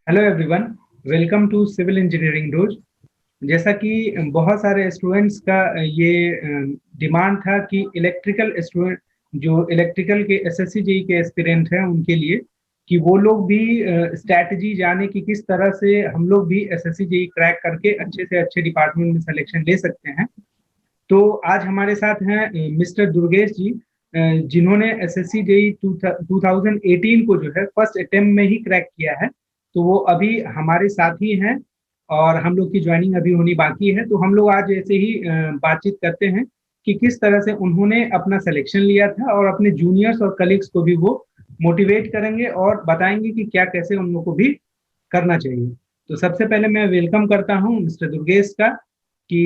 Hello everyone, welcome to civil engineering dose. जैसा कि बहुत सारे स्टूडेंट्स का ये डिमांड था कि इलेक्ट्रिकल स्टूडेंट जो इलेक्ट्रिकल के एसएससी जेई के एस्पिरेंट हैं उनके लिए कि वो लोग भी स्ट्रैटेजी जाने कि किस तरह से हम लोग भी एसएससी जेई क्रैक करके अच्छे से अच्छे डिपार्टमेंट में सिलेक्शन ले सकते हैं। तो आज हमारे साथ हैं मिस्टर दुर्गेश जी, जिन्होंने एसएससी जेई 2018 को जो है फर्स्ट अटेम्प्ट में ही क्रैक किया है। तो वो अभी हमारे साथ ही हैं और हम लोग की ज्वाइनिंग अभी होनी बाकी है। तो हम लोग आज ऐसे ही बातचीत करते हैं कि किस तरह से उन्होंने अपना सिलेक्शन लिया था और अपने जूनियर्स और कलीग्स को भी वो मोटिवेट करेंगे और बताएंगे कि क्या कैसे उन लोगों को भी करना चाहिए। तो सबसे पहले मैं वेलकम करता हूँ मिस्टर दुर्गेश का कि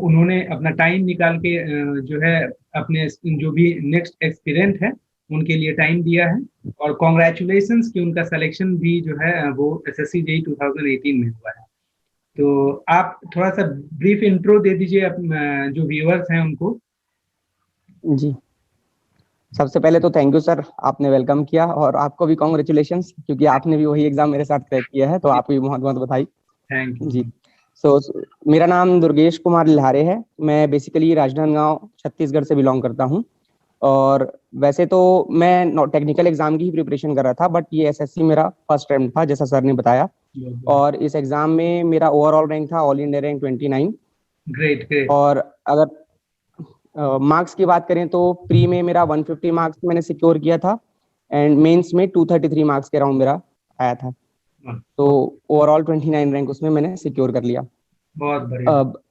उन्होंने अपना टाइम निकाल के जो है अपने जो भी नेक्स्ट एक्सपीरियंट है उनके लिए टाइम दिया है। और कॉन्ग्रेचुलेशंस कि उनका सिलेक्शन भी जो है वो एसएससी जेई 2018 में हुआ है। तो आप थोड़ा सा ब्रीफ इंट्रो दे दीजिए जो व्यूअर्स हैं उनको। जी, सबसे पहले तो थैंक यू सर, आपने वेलकम किया और आपको भी कॉन्ग्रेचुलेशंस क्योंकि आपने भी वही एग्जाम मेरे साथ क्रैक किया है, तो आपको भी बहुत बहुत बधाई। Thank you. जी, सो मेरा नाम दुर्गेश कुमार लिहारे है। मैं बेसिकली राजनांदगांव छत्तीसगढ़ से बिलोंग करता हूँ। और वैसे तो मैं टेक्निकल एग्जाम की ही प्रिपरेशन कर रहा था, बट ये एसएससी मेरा फर्स्ट अटेम्प्ट था जैसा सर ने बताया। और इस एग्जाम में मेरा ओवरऑल रैंक था all India rank 29। Great great. और अगर मार्क्स की बात करें तो प्री में मेरा 150 मार्क्स मैंने सिक्योर किया था एंड मेंस में 233 मार्क्स के अराउंड मेरा आया था। तो ओवरऑल 29 रैंक उसमें मैंने सिक्योर कर लिया। बहुत बढ़िया। अब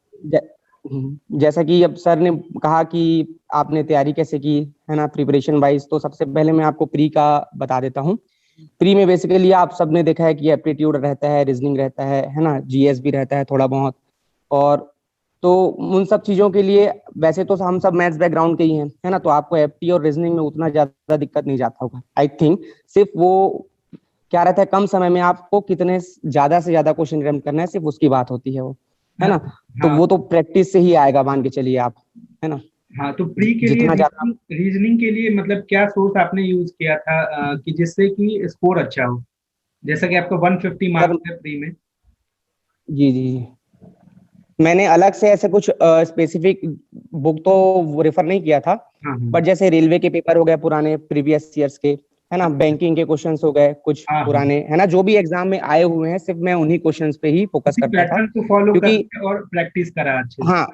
जैसा कि अब सर ने कहा कि आपने तैयारी कैसे की है ना, प्रिपरेशन वाइज, तो सबसे पहले मैं आपको प्री का बता देता हूँ। प्री में बेसिकली आप सबने देखा है कि एप्टीट्यूड रहता है, रीजनिंग रहता है ना, जीएस भी रहता है थोड़ा बहुत। और तो उन सब चीजों के लिए वैसे तो हम सब मैथ्स बैकग्राउंड के ही हैं, है ना, तो आपको एप्टी और रीजनिंग में उतना ज्यादा दिक्कत नहीं जाता होगा आई थिंक। सिर्फ वो क्या रहता है, कम समय में आपको कितने ज्यादा से ज्यादा क्वेश्चन अटेम्प्ट करना है, सिर्फ उसकी बात होती है वो, है ना। तो हाँ वो तो प्रैक्टिस से ही आएगा, मान के चलिए आप, है ना। हाँ। तो प्री के लिए जितना ज्यादा रीजनिंग के लिए मतलब क्या सोर्स आपने यूज किया था कि जिससे कि स्कोर अच्छा हो, जैसा कि आपका 150 सर, मार्क्स है प्री में। जी जी जी, मैंने अलग से ऐसे कुछ स्पेसिफिक बुक तो रेफर नहीं किया था। हाँ बट जैसे रेलवे के पेपर हो गए पुराने प्रीवियस ईयर्स के, है ना, बैंकिंग के क्वेश्चंस हो गए कुछ हाँ हाँ। पुराने, है ना, जो भी एग्जाम में आए हुए हैं, सिर्फ मैं उन्हीं क्वेश्चंस पे ही फोकस उसी करता था। पैटर्न को फॉलो क्योंकि करके और प्रैक्टिस करा अच्छे से। हाँ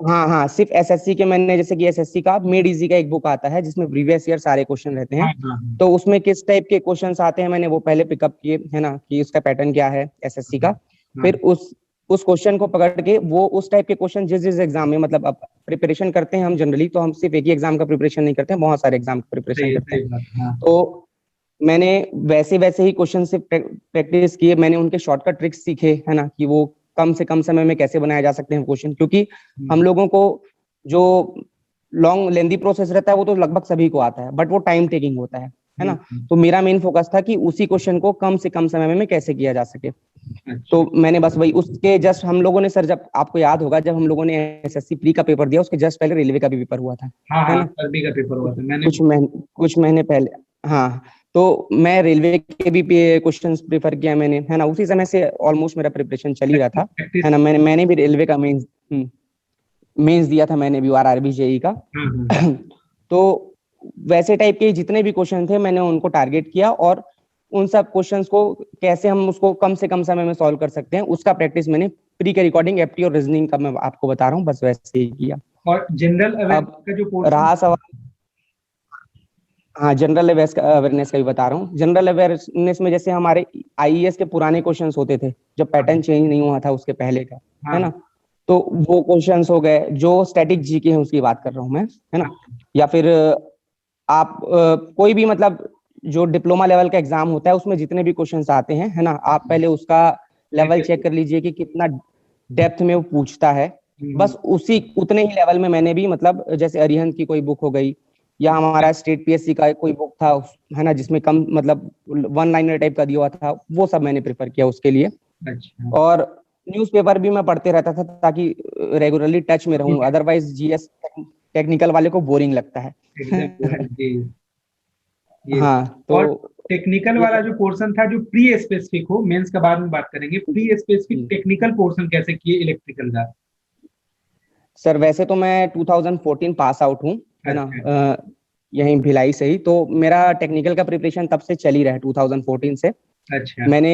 हाँ हाँ, सिर्फ एसएससी के मैंने, जैसे कि एसएससी का मेड इजी का एक बुक आता है जिसमें प्रीवियस ईयर सारे क्वेश्चन रहते हैं। हाँ हाँ हाँ तो उसमें किस टाइप के क्वेश्चंस आते हैं मैंने वो पहले पिकअप किए, है ना, कि उसका पैटर्न क्या है एसएससी का। हाँ। फिर उस क्वेश्चन को पकड़ के वो उस टाइप के क्वेश्चन जिस जिस एग्जाम में, मतलब अब प्रिपरेशन करते हैं हम जनरली, तो हम सिर्फ एक ही एग्जाम का प्रिपरेशन नहीं करते हैं, बहुत सारे एग्जाम का प्रिपरेशन सही करते सही हैं। बात। हाँ तो मैंने वैसे वैसे ही क्वेश्चन से प्रैक्टिस किए, मैंने उनके शॉर्टकट ट्रिक्स सीखे, है ना, कि वो कम से कम समय में कैसे बनाए जा सकते हैं क्वेश्चन। क्योंकि हम लोगों को जो लॉन्ग लेंदी प्रोसेस रहता है वो तो लगभग सभी को आता है, बट वो टाइम टेकिंग होता है ना। तो मेरा मेन फोकस था कि उसी क्वेश्चन को कम से कम समय में कैसे किया जा सके। तो अच्छा। मैंने बस वही, उसके जस्ट हम लोगों ने सर, जब आपको याद होगा जब हम लोगों ने एसएससी प्री का पेपर दिया, उसके जस्ट पहले रेलवे का भी पेपर हुआ था, हाँ है हाँ, ना, अरबी का पेपर हुआ था मैंने भी। कुछ महीने पहले। हाँ, तो मैं रेलवे के भी क्वेश्चंस प्रेफर किया मैंने, है ना, उसी समय से ऑलमोस्ट मेरा प्रिपरेशन चल ही रहा था, प्रैक्टिस। है ना। मैंने भी रेलवे का मेंस दिया था, मैंने भी आरआरबी जेई का। हाँ हाँ। तो वैसे टाइप के जितने भी क्वेश्चन थे मैंने उनको टारगेट किया, और उन सब क्वेश्चंस को कैसे हम उसको कम से कम समय में सॉल्व कर सकते हैं उसका प्रैक्टिस मैंने प्री के रिकॉर्डिंग एप्टी और रीजनिंग का मैं आपको बता रहा हूँ, बस वैसे ही किया। और जनरल अवेयरनेस अब का जो पोर्शन। रहा सवाल, हाँ, जनरल अवेयरनेस का भी बता रहा हूँ। जनरल अवेयरनेस में जैसे हमारे आईएएस के पुराने क्वेश्चंस होते थे, जब पैटर्न चेंज नहीं हुआ था उसके पहले का, है हाँ ना, तो वो क्वेश्चंस हो गए। जो स्टैटिक जीके है उसकी बात कर रहा हूँ मैं, है ना। हाँ। या फिर आप कोई भी, मतलब जो डिप्लोमा लेवल का एग्जाम होता है उसमें जितने भी क्वेश्चंस आते हैं, है ना, आप पहले उसका लेवल चेक कर लीजिए कि कितना डेप्थ में वो पूछता है। बस उसी उतने ही लेवल में मैंने भी, मतलब जैसे अरिहंत की कोई बुक हो गई, या हमारा स्टेट पीएससी का कोई बुक था, है ना, जिसमें कम, मतलब वन लाइनर टाइप का दिया हुआ था, वो सब मैंने प्रेफर किया उसके लिए। अच्छा। और न्यूज़पेपर भी मैं पढ़ते रहता था ताकि रेगुलरली टच में रहूं, अदरवाइज जीएस टेक्निकल वाले को बोरिंग लगता है। एकदम बोरिंग जी। ये हाँ, और तो टेक्निकल वाला जो पोर्शन था, जो प्री स्पेसिफिक हो, मेंस का बाद में बात करेंगे, प्री स्पेसिफिक टेक्निकल पोर्शन कैसे किए इलेक्ट्रिकल का? सर वैसे तो मैं 2014 पास आउट हूँ, है ना, यहीं भिलाई से ही। तो मेरा टेक्निकल का प्रिपरेशन तब से चल ही रहा है 2014 से। अच्छा। मैंने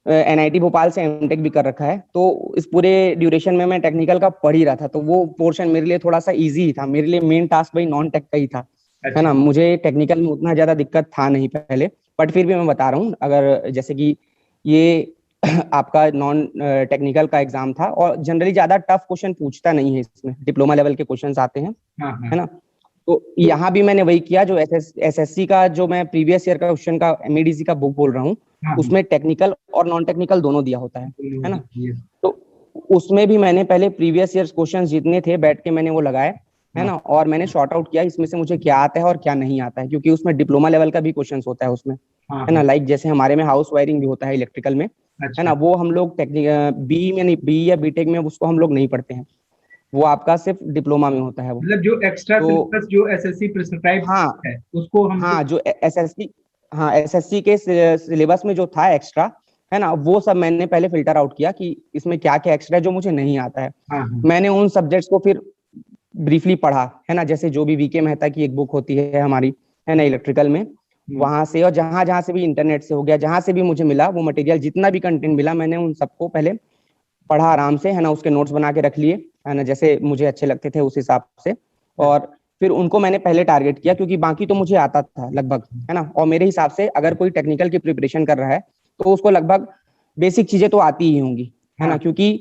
एनआईटी भोपाल से एमटेक भी कर रखा है, तो इस पूरे ड्यूरेशन में मैं टेक्निकल का पढ़ ही रहा था, तो वो पोर्शन मेरे लिए थोड़ा सा इजी ही था। मेरे लिए मेन टास्क भाई नॉन टेक का ही था, है ना। मुझे टेक्निकल में उतना ज्यादा दिक्कत था नहीं पहले, बट फिर भी मैं बता रहा हूँ, अगर जैसे कि ये आपका नॉन टेक्निकल का एग्जाम था, और जनरली ज्यादा टफ क्वेश्चन पूछता नहीं है इसमें, डिप्लोमा लेवल के क्वेश्चंस आते हैं, है ना। तो यहाँ भी मैंने वही किया, जो एसएससी का जो मैं प्रीवियस ईयर का क्वेश्चन का एमईडीसी का बुक बोल रहा हूँ, उसमें टेक्निकल और नॉन टेक्निकल दोनों दिया होता है ना। तो उसमें भी मैंने पहले प्रीवियस ईयर क्वेश्चन जितने थे बैठ के मैंने वो लगाए, है ना, और मैंने शॉर्ट आउट किया इसमें से मुझे क्या आता है और क्या नहीं आता है, क्योंकि उसमें डिप्लोमा लेवल का भी क्वेश्चन होता है उसमें, है ना। लाइक जैसे हमारे में हाउस वायरिंग भी होता है इलेक्ट्रिकल में, है ना, वो हम लोग बी में नहीं, बी या बीटेक में उसको हम लोग नहीं पढ़ते हैं, वो आपका सिर्फ डिप्लोमा में होता है वो। मतलब जो एक्स्ट्रा सिलेबस जो एसएससी प्रिस्क्राइब है उसको हम, हाँ, जो एसएससी के सिलेबस में जो था एक्स्ट्रा, है ना, वो सब मैंने पहले फिल्टर आउट किया कि इसमें क्या क्या एक्स्ट्रा है जो मुझे नहीं आता है। मैंने उन सब्जेक्ट्स को फिर ब्रीफली पढ़ा, है ना, जैसे जो भी वीके मेहता की एक बुक होती है हमारी, है ना, इलेक्ट्रिकल में, वहां से और जहां जहां से भी इंटरनेट से हो गया, जहां से भी मुझे मिला वो मटेरियल, जितना भी कंटेंट मिला, मैंने उन सबको पहले पढ़ा आराम से, है ना, उसके नोट्स बना के रख लिए, है ना, जैसे मुझे अच्छे लगते थे उस हिसाब से। और फिर उनको मैंने पहले टारगेट किया, क्योंकि बाकी तो मुझे आता था लगभग, है ना। और मेरे हिसाब से अगर कोई टेक्निकल की प्रिपरेशन कर रहा है तो उसको लगभग बेसिक चीजें तो आती ही होंगी, है ना, क्योंकि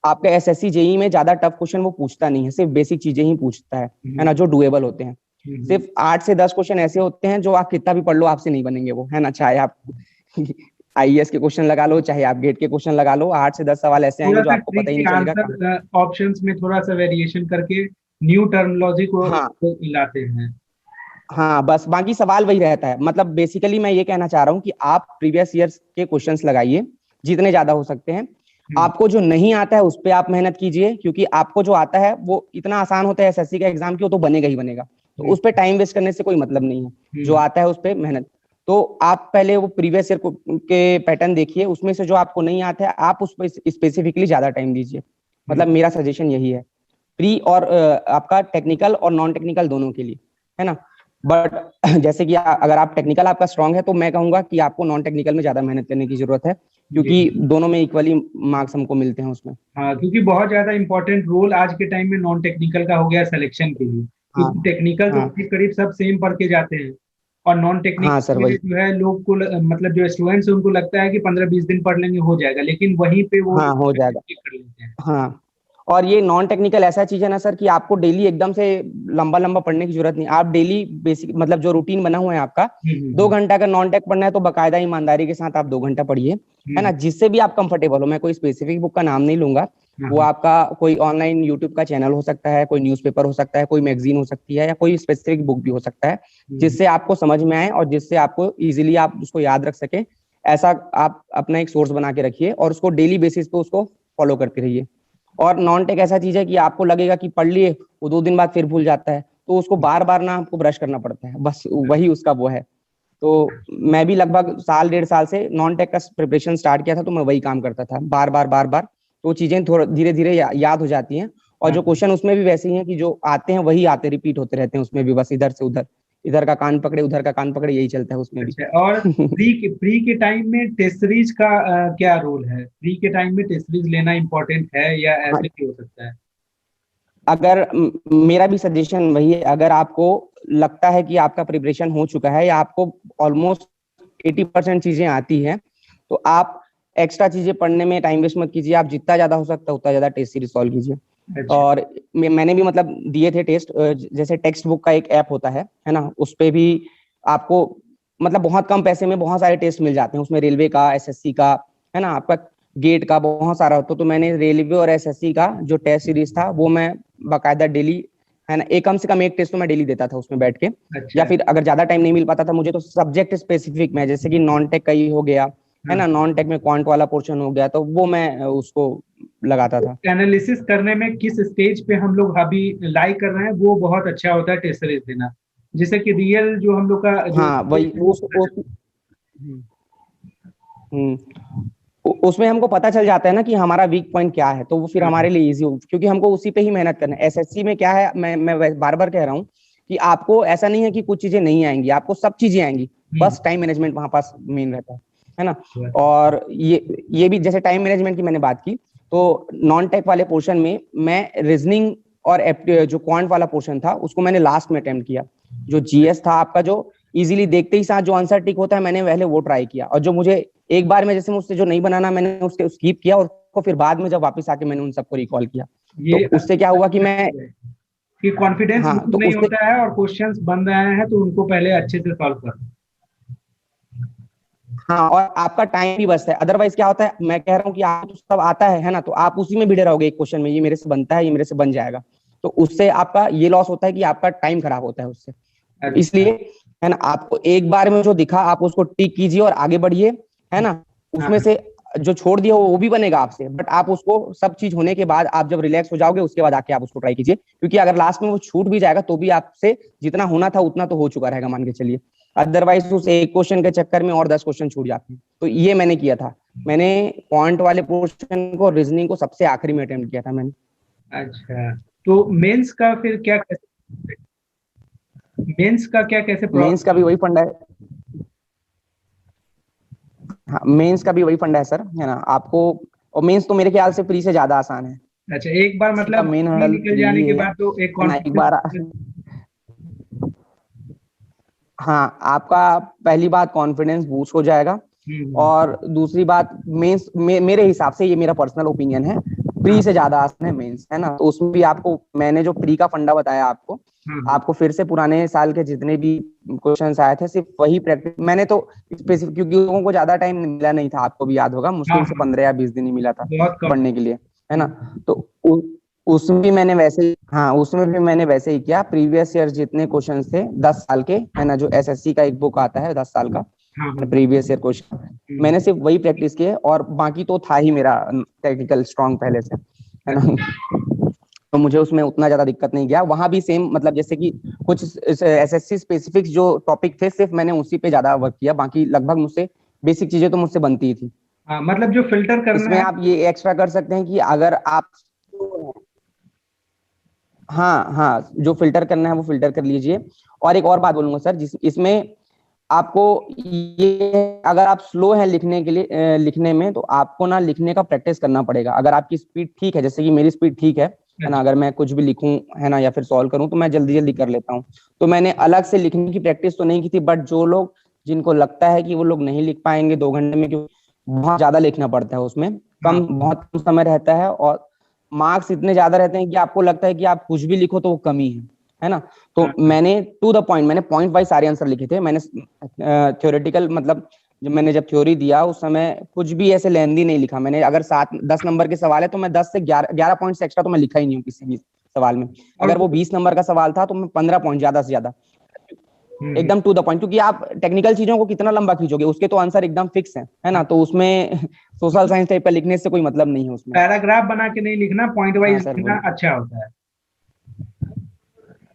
आपका एसएससी जेई में ज्यादा टफ क्वेश्चन वो पूछता नहीं है, सिर्फ बेसिक चीजें ही पूछता है ना, जो डुएबल होते हैं। सिर्फ 8 से 10 क्वेश्चन ऐसे होते हैं जो आप कितना भी पढ़ लो आपसे नहीं बनेंगे वो, है ना, चाहे आप आईएएस के क्वेश्चन लगा लो, चाहे आप गेट के क्वेश्चन लगा लो, 8 से 10 सवाल ऐसे आएंगे जो आपको पता ही नहीं चलेगा। ऑप्शंस में थोड़ा सा वेरिएशन करके न्यू टर्मिनोलॉजी को लाते हैं। हाँ, बस बाकी सवाल वही रहता है। मतलब बेसिकली मैं ये कहना चाह रहा हूँ कि आप प्रीवियस ईयर्स के क्वेश्चंस लगाइए जितने ज्यादा हो सकते हैं। आपको जो नहीं आता है उस पर आप मेहनत कीजिए, क्योंकि आपको जो आता है वो इतना आसान होता है एसएससी का एग्जाम की, वो तो बनेगा ही बनेगा, तो उस पर टाइम वेस्ट करने से कोई मतलब नहीं है। जो आता है उस पर मेहनत, तो आप पहले वो प्रीवियस ईयर के पैटर्न देखिए, उसमें से जो आपको नहीं आता है आप उस पर स्पेसिफिकली ज्यादा टाइम दीजिए। मतलब मेरा सजेशन यही है, प्री और आपका टेक्निकल और नॉन टेक्निकल दोनों के लिए, है ना। बट जैसे कि अगर आप टेक्निकल आपका स्ट्रांग है तो मैं कहूंगा कि आपको नॉन टेक्निकल में ज्यादा मेहनत करने की जरूरत है, क्योंकि दोनों में इक्वली मार्क्स हमको मिलते हैं उसमें। हाँ, क्योंकि बहुत ज्यादा इंपॉर्टेंट रोल आज के टाइम में नॉन टेक्निकल का हो गया सिलेक्शन के लिए, क्योंकि टेक्निकल तो करीब सब सेम पढ़ के जाते हैं, और नॉन टेक्निकल में जो है लोग को मतलब जो स्टूडेंट्स उनको लगता है कि 15-20 दिन पढ़ लेंगे हो जाएगा, लेकिन वहीं पे वो हो जाएगा कर लेते हैं। हाँ, और ये नॉन टेक्निकल ऐसा चीज है ना सर कि आपको डेली एकदम से लंबा लंबा पढ़ने की जरूरत नहीं। आप डेली बेसिक मतलब जो रूटीन बना हुआ है आपका, 2 घंटा का नॉन टेक पढ़ना है तो बकायदा ईमानदारी के साथ आप 2 घंटा पढ़िए, है ना, जिससे भी आप कंफर्टेबल हो। मैं कोई स्पेसिफिक बुक का नाम नहीं लूंगा, वो आपका कोई ऑनलाइन यूट्यूब का चैनल हो सकता है, कोई न्यूज़पेपर हो सकता है, कोई मैगजीन हो सकती है, या कोई स्पेसिफिक बुक भी हो सकता है, जिससे आपको समझ में आए और जिससे आपको इजीली आप उसको याद रख सके। ऐसा आप अपना एक सोर्स बना के रखिए और उसको डेली बेसिस पे उसको फॉलो करते रहिए। और नॉन टेक ऐसा चीज है कि आपको लगेगा कि पढ़ लिए, वो 2 दिन बाद फिर भूल जाता है, तो उसको बार बार ना आपको ब्रश करना पड़ता है, बस वही उसका वो है। तो मैं भी लगभग 1.5 साल से नॉन टेक का प्रिपरेशन स्टार्ट किया था, तो मैं वही काम करता था बार बार, तो चीजें थोड़ा धीरे धीरे याद हो जाती हैं। और जो क्वेश्चन उसमें भी वैसे ही हैं कि जो आते हैं वही आते, रिपीट होते रहते हैं उसमें भी, बस इधर से उधर, इधर का कान पकड़े उधर का कान पकड़े, यही चलता है उसमें भी। और प्री के टाइम में टेस्ट सीरीज का क्या रोल है? प्री के टाइम में टेस्ट सीरीज लेना इंपॉर्टेंट है या ऐसे भी हो सकता है? अगर मेरा भी सजेशन वही है, अगर आपको लगता है कि आपका प्रिपरेशन हो चुका है या आपको ऑलमोस्ट 80% चीजें आती हैं, तो आप एक्स्ट्रा चीजें पढ़ने में टाइम वेस्ट मत कीजिए। आप जितना ज्यादा हो सकता है उतना ज्यादा टेस्ट सीरीज सॉल्व कीजिए। और मैंने भी मतलब दिए थे टेस्ट, जैसे टेक्स्ट बुक का एक ऐप होता है ना, उस पे भी आपको मतलब बहुत कम पैसे में बहुत सारे टेस्ट मिल जाते हैं। उसमें रेलवे का, एसएससी का, है ना, आपका गेट का बहुत सारा होता है। तो मैंने रेलवे और एसएससी का जो टेस्ट सीरीज था वो मैं बाकायदा डेली, है ना, कम से कम एक टेस्ट तो मैं डेली देता था उसमें बैठ के। या फिर अगर ज्यादा टाइम नहीं मिल पाता था मुझे तो सब्जेक्ट स्पेसिफिक में, जैसे कि नॉन टेक का ही हो गया, है ना, नॉन टेक में क्वांट वाला पोर्शन हो गया, तो वो मैं उसको लगाता था। एनालिसिस करने में किस स्टेज पे हम लोग अभी लाइक कर रहे हैं वो बहुत अच्छा होता है टेस्ट सीरीज देना। जैसे कि रियल जो हम लोग का जो हाँ वही उसमें हमको पता चल जाता है ना कि हमारा वीक पॉइंट क्या है, तो वो फिर हमारे लिए इजी हो, क्योंकि हमको उसी पे ही मेहनत करना है। एसएससी में क्या है, मैं बार बार कह रहा हूँ कि आपको ऐसा नहीं है कि कुछ चीजें नहीं आएंगी, आपको सब चीजें आएंगी, बस टाइम मैनेजमेंट वहां पास मेन रहता है ना। और ये भी जैसे टाइम मैनेजमेंट की मैंने बात की, तो नॉन टेक वाले पोर्शन में मैं रीजनिंग और जो क्वांट वाला पोर्शन था उसको मैंने लास्ट में अटेम्प्ट किया। जो जीएस था आपका, जो इजीली देखते ही साथ जो आंसर टिक होता है, मैंने पहले वो ट्राई किया, और जो मुझे एक बार में जैसे मुझसे जो नहीं बनाना, मैंने उसके स्किप किया, और उसको फिर बाद में जब वापस आके मैंने उन सबको रिकॉल किया, तो ये उससे क्या हुआ कि मैं, कि कॉन्फिडेंस हाँ तो नहीं उससे, होता है और क्वेश्चंस बन रहे हैं तो उनको पहले अच्छे से सॉल्व करो। हाँ, और आपका टाइम भी बचता है। अदरवाइज क्या होता है, मैं कह रहा हूँ कि आपको तो सब आता है ना, तो आप उसी में भिड़े रहोगे एक क्वेश्चन में, ये मेरे से बनता है, ये मेरे से बन जाएगा, तो उससे आपका ये लॉस होता है कि आपका टाइम खराब होता है उससे। तो इसलिए है ना, आपको एक बार में जो दिखा आप उसको टिक कीजिए और आगे बढ़िए, है ना। उसमें से जो छोड़ दिया वो भी बनेगा आपसे, बट आप उसको सब चीज होने के बाद आप जब रिलैक्स हो जाओगे उसके बाद आके आप उसको ट्राई कीजिए, क्योंकि अगर लास्ट में वो छूट भी जाएगा तो भी आपसे जितना होना था उतना तो हो चुका रहेगा, मान के चलिए। अदरवाइज उस एक क्वेश्चन के चक्कर में और 10 क्वेश्चन छूट जाते हैं। तो ये मैंने किया था, मैंने पॉइंट वाले पोर्शन को, रीजनिंग को सबसे आखिरी में अटेम्प्ट किया था मैंने। अच्छा, तो मेंस का फिर क्या, मेंस का क्या कैसे मेंस का भी वही फंडा है। हाँ, मेंस का भी वही फंडा है सर, है ना आपको। और मेंस तो मेरे ख्याल से प्री से ज्यादा आसान है। अच्छा, एक बार इसका मतलब मेन प्री हर्डल निकल प्री जाने ही के है बाद तो एक ना, एक बार। कॉन्फिडेंस। हाँ, आपका पहली बात कॉन्फिडेंस बूस्ट हो जाएगा, और दूसरी बात मेंस मेरे हिसाब से, ये मेरा पर्सनल ओपिनियन है, प्री से ज्यादा आसान है मेंस, है ना। तो उसमें भी आपको मैंने जो प्री का फंडा बताया आपको, आपको फिर से पुराने साल के जितने भी क्वेश्चंस आए थे सिर्फ वही प्रैक्टिस मैंने तो स्पेसिफिक, क्योंकि लोगों को ज्यादा टाइम मिला नहीं था, आपको भी याद होगा, मुश्किल से 15 या 20 दिन ही मिला था बहुत कम। पढ़ने के लिए, है ना। तो उसमें भी मैंने वैसे ही, हाँ उसमें भी मैंने वैसे ही किया, प्रीवियस ईयर जितने क्वेश्चन थे 10 साल के, है ना, जो एसएससी का एक बुक आता है 10 साल का प्रीवियस ईयर क्वेश्चन, मैंने सिर्फ वही प्रैक्टिस किए, और बाकी तो था ही मेरा टेक्निकल स्ट्रांग पहले से, है ना। तो मुझे उसमें उतना ज्यादा दिक्कत नहीं गया। वहां भी सेम, मतलब जैसे कि कुछ एसएससी स्पेसिफिक जो टॉपिक थे सिर्फ मैंने उसी पे ज्यादा वर्क किया, बाकी लगभग मुझसे बेसिक चीजें तो मुझसे बनती ही थी। मतलब जो फिल्टर करना इसमें है। आप ये एक्स्ट्रा कर सकते हैं कि अगर आप, हाँ हाँ, जो फिल्टर करना है वो फिल्टर कर लीजिए। और एक और बात बोलूंगा सर, जिस इसमें आपको ये, अगर आप स्लो हैं लिखने के लिए, लिखने में, तो आपको ना लिखने का प्रैक्टिस करना पड़ेगा। अगर आपकी स्पीड ठीक है, जैसे कि मेरी स्पीड ठीक है ना, अगर मैं कुछ भी लिखूं, है ना, या फिर सॉल्व करूं, तो मैं जल्दी जल्दी कर लेता हूं। तो मैंने अलग से लिखने की प्रैक्टिस तो नहीं की थी, बट जो लोग, जिनको लगता है कि वो लोग नहीं लिख पाएंगे 2 घंटे में, क्योंकि बहुत ज्यादा लिखना पड़ता है उसमें, बहुत कम समय रहता है, और मार्क्स इतने ज्यादा रहते हैं कि आपको लगता है कि आप कुछ भी लिखो तो वो कमी है ना। तो मैंने टू द पॉइंट, मैंने पॉइंट वाइज सारे आंसर लिखे थे। मैंने थ्योरेटिकल, मतलब जब थ्योरी दिया उस समय कुछ भी ऐसे लेंदी नहीं लिखा मैंने। अगर 7-10 नंबर के सवाल है तो मैं 10 से 11 पॉइंट्स एक्स्ट्रा तो मैं लिखा ही नहीं हूँ किसी भी सवाल में। अगर वो 20 नंबर का सवाल था तो मैं 15 पॉइंट ज्यादा से ज्यादा, एकदम टू द पॉइंट, क्योंकि आप टेक्निकल चीजों को कितना लंबा खींचोगे, उसके तो आंसर एकदम फिक्स है ना। तो उसमें सोशल साइंस टाइप का लिखने से कोई मतलब नहीं है उसमें। पैराग्राफ बना के नहीं लिखना, पॉइंट हाँ वाइज सर लिखना बोलिए। अच्छा होता है।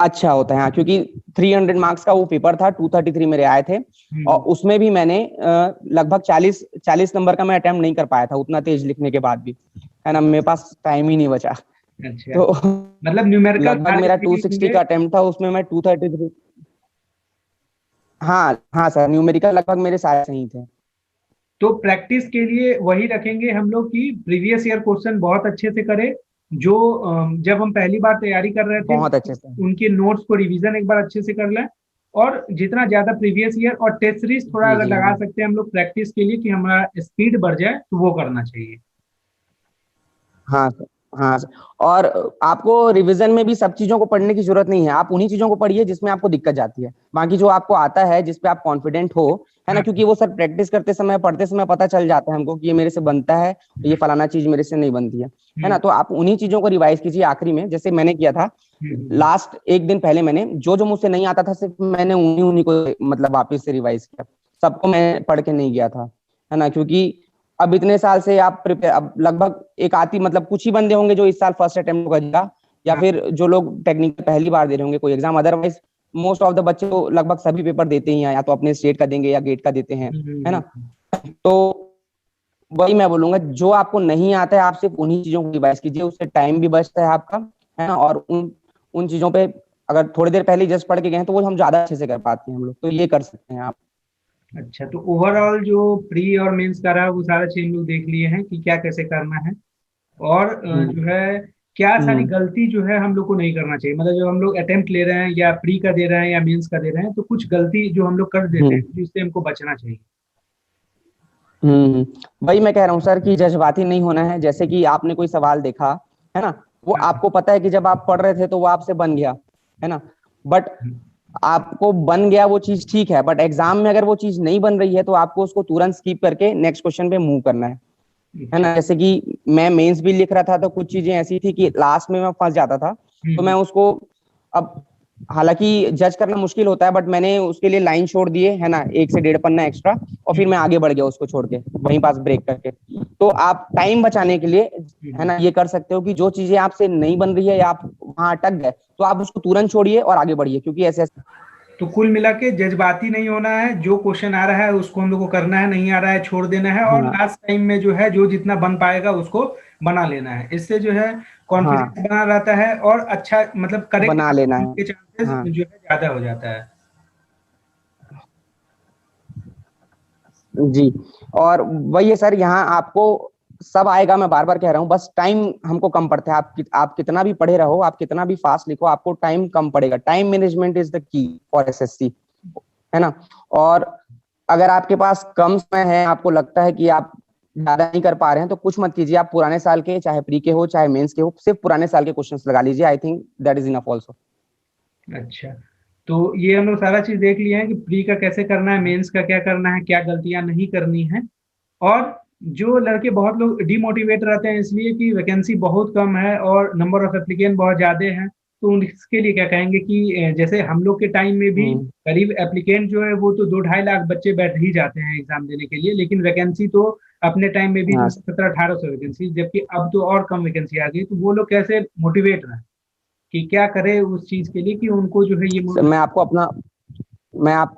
अच्छा होता है हाँ, क्योंकि 300 मार्क्स का वो पेपर था, 233 मेरे आए थे, और उसमें भी मैंने लगभग 40 नंबर का मैं अटेम्प्ट नहीं कर पाया था उतना तेज लिखने के बाद भी, है ना, मेरे पास टाइम ही नहीं बचा। अच्छा, तो मतलब न्यूमेरिकल लगभग मेरा 260 का अटेम्प्ट था, उसमें मैं 233। हाँ हाँ सर, न्यूमेरिकल लगभग मेरे सारे सही थे। तो प्रैक्टिस के लिए वही रखेंगे हम लोग की प्रीवियस ईयर क्वेश्चन बहुत अच्छे से करें, जो जब हम पहली बार तैयारी कर रहे थे बहुत अच्छे से। उनके नोट्स को रिवीजन एक बार अच्छे से कर लें, और जितना ज्यादा प्रीवियस ईयर और टेस्ट सीरीज थोड़ा जी अगर जी लगा जी। सकते हैं हम लोग प्रैक्टिस के लिए कि हमारा स्पीड बढ़ जाए, तो वो करना चाहिए। हाँ सर, हाँ सर। और आपको रिवीजन में भी सब चीजों को पढ़ने की जरूरत नहीं है, आप उन्हीं चीजों को पढ़िए जिसमें आपको दिक्कत जाती है। बाकी जो आपको आता है, जिस पे आप कॉन्फिडेंट हो, है ना, क्योंकि वो सर प्रैक्टिस करते समय, पढ़ते समय पता चल जाता है हमको कि ये मेरे से बनता है, ये फलाना चीज मेरे से नहीं बनती है ना। तो आप उन्हीं चीजों को रिवाइज कीजिए आखिरी में, जैसे मैंने किया था। लास्ट एक दिन पहले मैंने जो जो मुझसे नहीं आता था, सिर्फ मैंने उन्हीं उन्हीं को मतलब वापस से रिवाइज किया, सबको मैं पढ़ के नहीं गया था, है ना। क्योंकि अब इतने साल से आप प्रिपेयर, अब लगभग एक आती, मतलब कुछ ही बंदे होंगे जो इस साल फर्स्ट अटेम्प्ट करेगा, या फिर जो लोग टेक्निकल पहली बार दे रहे होंगे कोई exam, otherwise most of the बच्चे तो लगभग सभी पेपर देते ही हैं, या तो अपने स्टेट का देंगे या गेट का देते हैं, है ना। तो वही मैं बोलूंगा, जो आपको नहीं आता है आप सिर्फ उन्हीं चीजों को रिवाइज कीजिए, उससे टाइम भी बचता है आपका, है ना। और उन उन चीजों पे अगर थोड़ी देर पहले जस्ट पढ़ के गए तो वो हम ज्यादा अच्छे से कर पाते हैं हम लोग, तो ये कर सकते हैं आप। अच्छा, तो ओवरऑल जो प्री और मेंस का रहा वो सारा चीज हम लोग देख लिए हैं कि क्या कैसे करना है। और जो है क्या सारी हम्म गलती जो है हम लोग को नहीं करना चाहिए, मतलब जब हम लोग अटेम्प्ट ले रहे हैं या प्री का दे रहे हैं या मेंस का दे रहे हैं तो कुछ गलती जो हम लोग कर देते हम्म हैं जिससे हमको बचना चाहिए। वही मैं कह रहा हूँ सर कि जज्बाती नहीं होना है। जैसे कि आपने कोई सवाल देखा, है ना, वो हाँ। आपको पता है कि जब आप पढ़ रहे थे तो वो आपसे बन गया, है ना, बट आपको बन गया वो चीज, ठीक है, बट एग्जाम में अगर वो चीज नहीं बन रही है तो आपको उसको तुरंत स्किप करके नेक्स्ट क्वेश्चन पे मूव करना है अच्छा। ना। जैसे कि मैं मेंस भी लिख रहा था तो कुछ चीजें ऐसी थी कि लास्ट में मैं फंस जाता था, तो मैं हम्म। उसको, अब हालांकि जज करना मुश्किल होता है, बट मैंने उसके लिए लाइन छोड़ दिए, है ना, 1 से 1.5 पन्ना एक्स्ट्रा, और फिर मैं हम्म। आगे बढ़ गया उसको छोड़ के, वहीं पास ब्रेक करके। तो आप टाइम बचाने के लिए, है हम्म। ना, ये कर सकते हो कि जो चीजें आपसे नहीं बन रही है या आप वहां अटक गए तो आप उसको तुरंत छोड़िए और आगे बढ़िए, क्योंकि ऐसे तो कुल मिला के जज्बाती नहीं होना है, जो क्वेश्चन आ रहा है उसको हम लोग को करना है, नहीं आ रहा है छोड़ देना है, और हाँ लास्ट टाइम में जो है जो जितना बन पाएगा उसको बना लेना है। इससे जो है हाँ, कॉन्फिडेंस बना रहता है और अच्छा मतलब करेक्ट बना लेना है। के चांसेस हाँ जो है ज्यादा हो जाता है। जी, और वही है सर, यहाँ आपको सब आएगा, मैं बार बार कह रहा हूँ, बस टाइम हमको कम पड़ता है। आप कितना भी पढ़े रहो, आप कितना भी फास्ट लिखो, आपको टाइम कम पड़ेगा। Time management is the key for SSC, है ना। और अगर आपके पास कम समय है, आपको लगता है कि आप ज्यादा नहीं कर पा रहे हैं, तो कुछ मत कीजिए। आप पुराने साल के, चाहे प्री के हो चाहे मेंस के हो, सिर्फ पुराने साल के क्वेश्चंस लगा लीजिए। I think that is enough also. अच्छा, तो ये हम लोग सारा चीज देख लिए हैं कि प्री का कैसे करना है, मेंस का क्या करना है, क्या गलतियां नहीं करनी है। और जो लड़के बहुत लोग डिमोटिवेट रहते हैं इसलिए कि वैकेंसी बहुत कम है और नंबर ऑफ एप्लीकेंट बहुत ज्यादा हैं, तो उनके लिए क्या कहेंगे कि जैसे हम लोग के टाइम में भी करीब एप्लीकेंट जो है वो तो 2-2.5 लाख बच्चे बैठ ही जाते हैं एग्जाम देने के लिए, लेकिन वैकेंसी तो अपने टाइम में भी जो हाँ 1700-1800 वैकेंसी, जबकि अब तो और कम वैकेंसी आ गई, तो वो लोग कैसे मोटिवेट रहे कि क्या करे उस चीज के लिए कि उनको जो है ये सर, मैं आप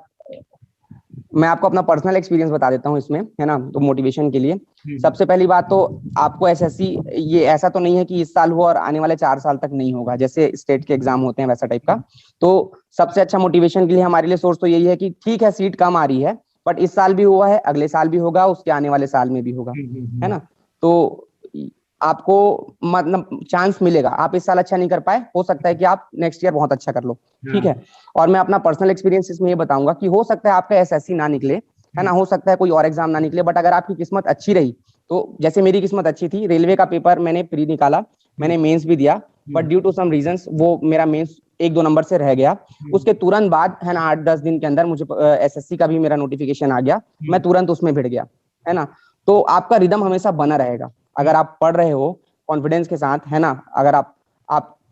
मैं आपको अपना पर्सनल एक्सपीरियंस बता देता हूँ इसमें, है ना, तो मोटिवेशन के लिए। सबसे पहली बात तो आपको एसएससी, ये ऐसा तो नहीं है कि इस साल हो और आने वाले 4 साल तक नहीं होगा, जैसे स्टेट के एग्जाम होते हैं वैसा टाइप का। तो सबसे अच्छा मोटिवेशन के लिए हमारे लिए सोर्स तो यही है कि ठीक है सीट कम आ रही है, बट इस साल भी हुआ है, अगले साल भी होगा, उसके आने वाले साल में भी होगा, है ना। तो आपको मतलब चांस मिलेगा। आप इस साल अच्छा नहीं कर पाए, हो सकता है कि आप नेक्स्ट ईयर बहुत अच्छा कर लो, ठीक है। और मैं अपना पर्सनल एक्सपीरियंस इसमें ये बताऊंगा कि हो सकता है आपका एसएससी ना निकले, है ना, हो सकता है कोई और एग्जाम ना निकले, बट अगर आपकी किस्मत अच्छी रही, तो जैसे मेरी किस्मत अच्छी थी, रेलवे का पेपर मैंने प्री निकाला, मैंने मेंस भी दिया, but due to some reasons वो मेरा मेंस 1-2 नंबर से रह गया। उसके तुरंत बाद, है ना, 8-10 दिन के अंदर मुझे एसएससी का भी मेरा नोटिफिकेशन आ गया, मैं तुरंत उसमें भिड़ गया, है ना। तो आपका रिदम हमेशा बना रहेगा, अगर आप पढ़ रहे हो कॉन्फिडेंस के साथ, है ना। अगर आप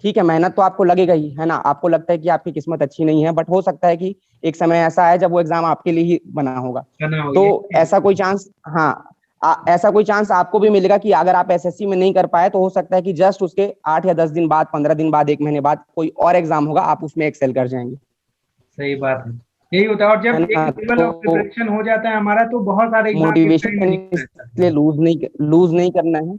ठीक है, मेहनत तो आपको लगेगा ही, है ना। आपको लगता है कि आपकी किस्मत अच्छी नहीं है, बट हो सकता है कि एक समय ऐसा है जब वो एग्जाम आपके लिए ही बना होगा। करना हो तो ये। ऐसा कोई चांस, हाँ, ऐसा कोई चांस आपको भी मिलेगा कि अगर आप एसएससी में नहीं कर पाए तो हो सकता है कि जस्ट उसके 8 या 10 दिन बाद, 15 दिन बाद, 1 महीने बाद कोई और एग्जाम होगा, आप उसमें एक्सेल कर जाएंगे, सही बात है, यही होता है। और है जब एक ना। लेवल ऑफ तो प्रिपरेशन हो जाता है हमारा तो बहुत सारे एग्जाम एक टाइम में मोटिवेशन निकल जाता इसलिए लूज नहीं करना है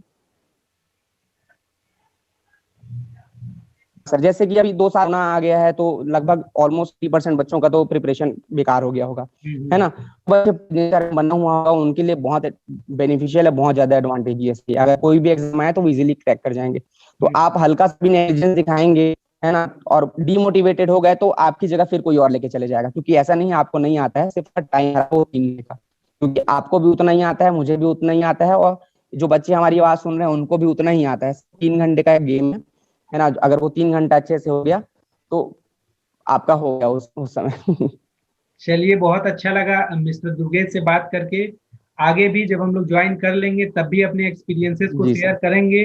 सर। जैसे कि अभी 2 साल ना आ गया है तो लगभग ऑलमोस्ट 30% बच्चों का तो प्रिपरेशन बेकार हो गया होगा, है ना। बच्चे बना हुआ होगा उनके लिए बहुत बेनिफिशियल है, बहुत ज्यादा एडवांटेज है। अगर कोई भी एग्जाम आए तो वो इजीली क्रैक कर जाएंगे। तो आप हल्का सा भी नेग्लिजेंस दिखाएंगे, है ना, और डीमोटिवेटेड हो गए तो आपकी जगह फिर कोई और लेके चले जाएगा, क्योंकि ऐसा नहीं है आपको नहीं आता है, सिर्फ टाइम है वो सीखने का, क्योंकि आपको भी उतना ही आता है, मुझे भी उतना ही आता है, और जो बच्चे हमारी आवाज सुन रहे हैं उनको भी उतना ही आता है। 3 घंटे का गेम है ना। अगर वो 3 घंटा अच्छे से हो गया तो आपका हो गया उस समय। चलिए, बहुत अच्छा लगा मिस्टर दुर्गेश से बात करके। आगे भी जब हम लोग ज्वाइन कर लेंगे तब भी अपने एक्सपीरियंसेस को जी शेयर सर। करेंगे।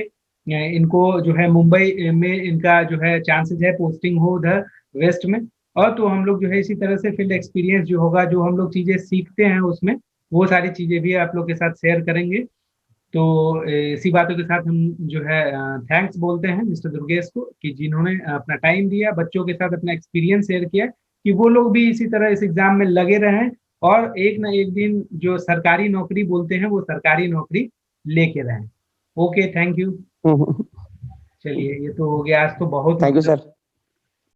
इनको जो है मुंबई में इनका जो है चांसेस है पोस्टिंग हो उधर वेस्ट में, और तो हम लोग जो है इसी तरह से फील्ड एक्सपीरियंस जो होगा, जो हम लोग चीजें सीखते हैं उसमें, वो सारी चीजें भी आप लोग के साथ शेयर करेंगे। तो इसी बातों के साथ हम जो है थैंक्स बोलते हैं मिस्टर दुर्गेश को कि जिन्होंने अपना टाइम दिया, बच्चों के साथ अपना एक्सपीरियंस शेयर किया। कि वो लोग भी इसी तरह इस एग्जाम में लगे रहें और एक ना एक दिन जो सरकारी नौकरी बोलते हैं वो सरकारी नौकरी लेके रहें। Okay, thank you. चलिए, ये तो हो गया, आज तो बहुत थैंक यू सर।